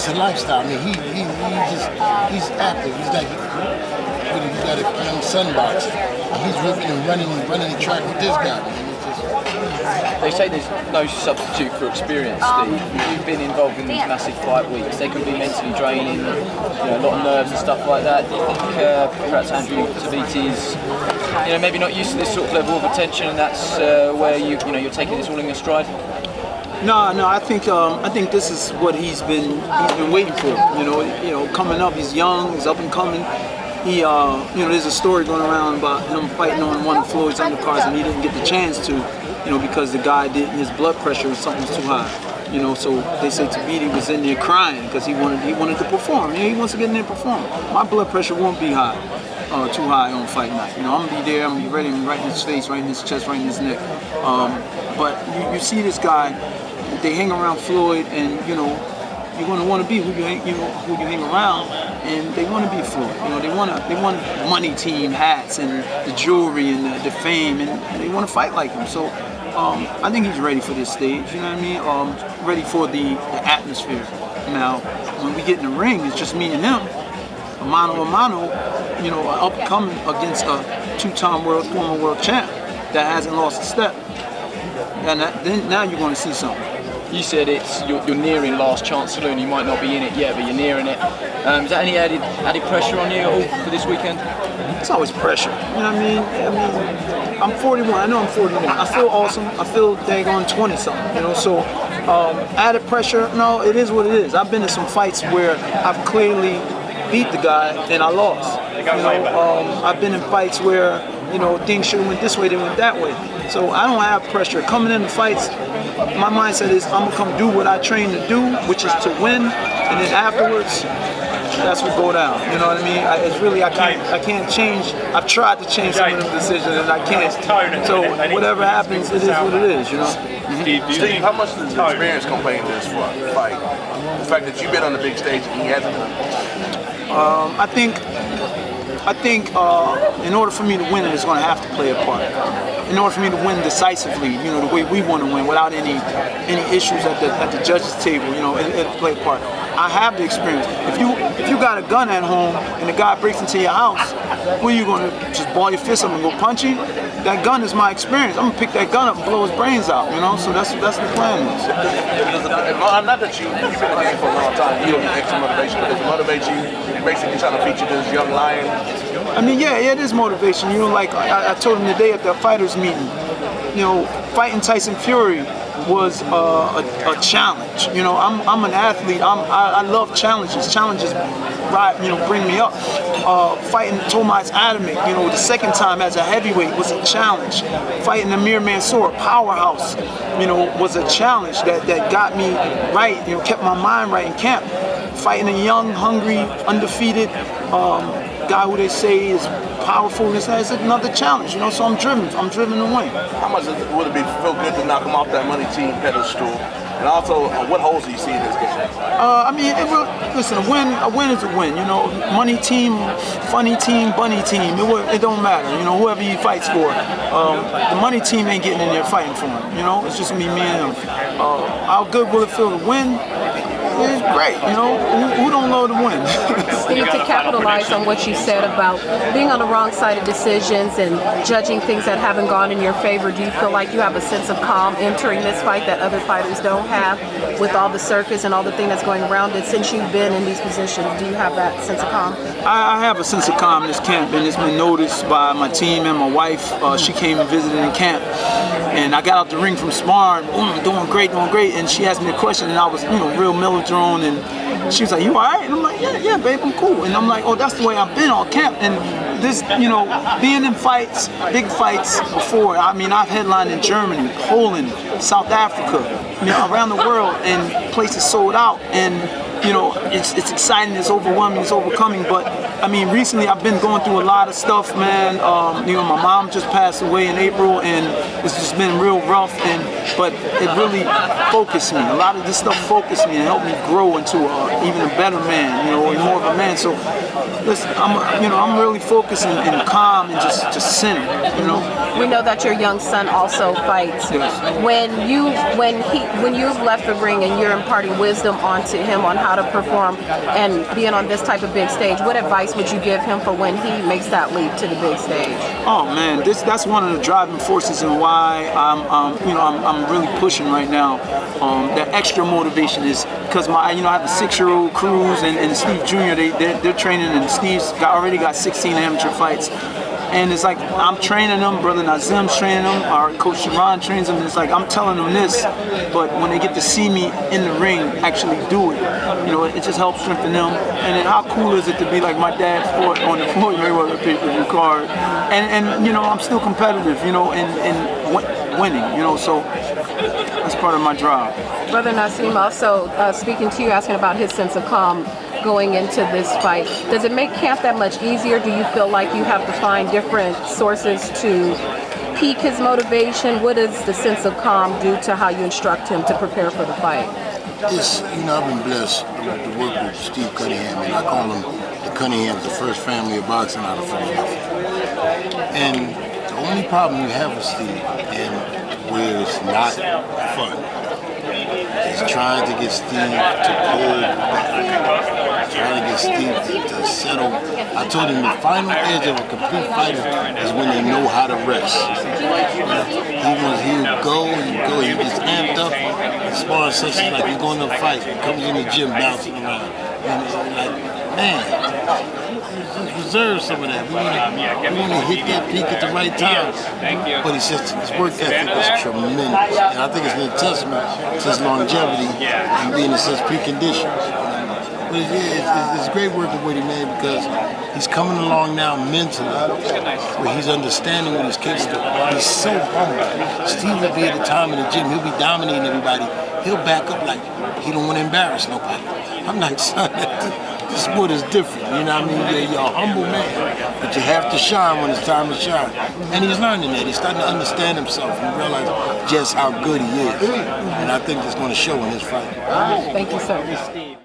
it's a lifestyle. I mean, he's active. He's like he's got a young son boxer. He's ripping and running the track with this guy. They say there's no substitute for experience, Steve. You've been involved in these massive fight weeks. They can be mentally draining, a lot of nerves and stuff like that. Do you think perhaps Andrew Tabiti is, maybe not used to this sort of level of attention, and that's where you're taking this all in your stride? No. I think this is what he's been waiting for. Coming up, he's young, he's up and coming. He, there's a story going around about him fighting on one of Floyd's undercards, and he didn't get the chance to, because the guy his blood pressure or something was too high. So they say Tabiti was in there crying because he wanted to perform. He wants to get in there and perform. My blood pressure won't be high, too high on fight night. I'm gonna be there. I'm gonna be ready. I'm right in his face, right in his chest, right in his neck. But you see this guy. They hang around Floyd, and you're gonna want to be who you hang around, and they want to be Floyd. They want money team hats and the jewelry and the fame, and they want to fight like him. So I think he's ready for this stage. You know what I mean? Ready for the atmosphere. Now, when we get in the ring, it's just me and him, a mano a mano. Upcoming against a two-time former world champ that hasn't lost a step, and then now you're going to see something. You said you're nearing last chance saloon. You might not be in it yet, but you're nearing it. Is that any added pressure on you at all for this weekend? It's always pressure. You know what I mean? I'm 41. I know I'm 41. I feel awesome. I feel daggone 20-something. So added pressure. No, it is what it is. I've been in some fights where I've clearly beat the guy and I lost. I've been in fights where things should have went this way, they went that way. So I don't have pressure. Coming into fights, my mindset is I'm gonna come do what I train to do, which is to win, and then afterwards, that's what go down. You know what I mean? I can't change. I've tried to change some of the decisions, and I can't. So whatever happens, it is what it is. Steve, how much does the experience come play into this fight? The fact that you've been on the big stage and he hasn't. I think in order for me to win, it's going to have to play a part. In order for me to win decisively, the way we want to win, without any issues at the judges' table, it'll play a part. I have the experience. If you got a gun at home and the guy breaks into your house, what are you going to just ball your fist up and go punch him? That gun is my experience. I'm gonna pick that gun up and blow his brains out. So that's the plan. Not that you've been in the game for a long time. You don't need extra motivation. Does it motivate you? Basically trying to feature this young lion. I mean, yeah, it is motivation. Like I told him today at the fighters meeting. Fighting Tyson Fury was a challenge. I'm an athlete. I love challenges. Challenges, bring me up. Fighting Tomas Adamek, the second time as a heavyweight was a challenge. Fighting Amir Mansour, powerhouse, was a challenge that got me right. Kept my mind right in camp. Fighting a young, hungry, undefeated guy who they say is powerful. It's another challenge, so I'm driven to win. How much would it feel good to knock him off that money team pedestal? And also, what holes do you see in this game? Listen, a win is a win. Money team, funny team, bunny team. It don't matter. Whoever he fights for. The money team ain't getting in there fighting for him. It's just me and him. How good will it feel to win? It's great. Who don't love to win? Steve, to capitalize on what you said about being on the wrong side of decisions and judging things that haven't gone in your favor, do you feel like you have a sense of calm entering this fight that other fighters don't have with all the circus and all the thing that's going around it? Since you've been in these positions, do you have that sense of calm? I have a sense of calm in this camp, and it's been noticed by my team and my wife. She came and visited in camp, and I got out the ring from sparring, doing great, and she asked me a question, and I was, real mellow. And she was like, "You all right?" And I'm like, "Yeah, babe, I'm cool." And I'm like, "Oh, that's the way I've been all camp." And this, being in fights, big fights before. I mean, I've headlined in Germany, Poland, South Africa, around the world, and places sold out. And it's exciting, it's overwhelming, it's overcoming. But I mean, recently I've been going through a lot of stuff, man. My mom just passed away in April, and it's just been real rough. And but it really focused me. A lot of this stuff focused me and helped me grow into even a better man, you know, and more of a man. So, listen, I'm really focused and calm and just center, you know. We know that your young son also fights. Yes. When you've left the ring and you're imparting wisdom onto him on how to perform and being on this type of big stage, what advice would you give him for when he makes that leap to the big stage? Oh man, that's one of the driving forces and why I'm really pushing right now. That extra motivation is because I have a 6-year-old Cruz and Steve Jr. They're training, and Steve's already got 16 amateur fights. And it's like I'm training them, brother Naazim's training them, our coach Jeandra trains them. And it's like I'm telling them this, but when they get to see me in the ring actually do it, you know, it just helps strengthen them. And then how cool is it to be like my dad fought on the Floyd Mayweather pay-per-view card, and you know I'm still competitive, you know, and winning, you know, so that's part of my drive. Brother Naazim, also speaking to you, asking about his sense of calm going into this fight. Does it make camp that much easier? Do you feel like you have to find different sources to pique his motivation? What does the sense of calm do to how you instruct him to prepare for the fight? It's, you know, I've been blessed to work with Steve Cunningham, and I call him the Cunninghams, the first family of boxing out of Philadelphia. And the only problem you have with Steve, and where it's not fun, is trying to get Steve to pull back, trying to get Steve to settle. I told him the final edge of a complete fighter is when they know how to rest. He'll go, he gets amped up. Sparring sessions like he's going to a fight, he comes in the gym bouncing around. And it's like, man, reserve some of that. We want to hit that peak at the right time. But he says his work ethic is tremendous. And I think it's an testament to his longevity and being in such peak condition. But it's great working with him, man, because he's coming along now mentally, where he's understanding what he's capable of. He's so humble. Steve will be at the time in the gym, he'll be dominating everybody. He'll back up like he don't want to embarrass nobody. I'm like, son, this sport is different. You know what I mean? You're a humble man, but you have to shine when it's time to shine. And he's learning that. He's starting to understand himself and realize just how good he is. And I think it's going to show in his fight. Thank you, sir.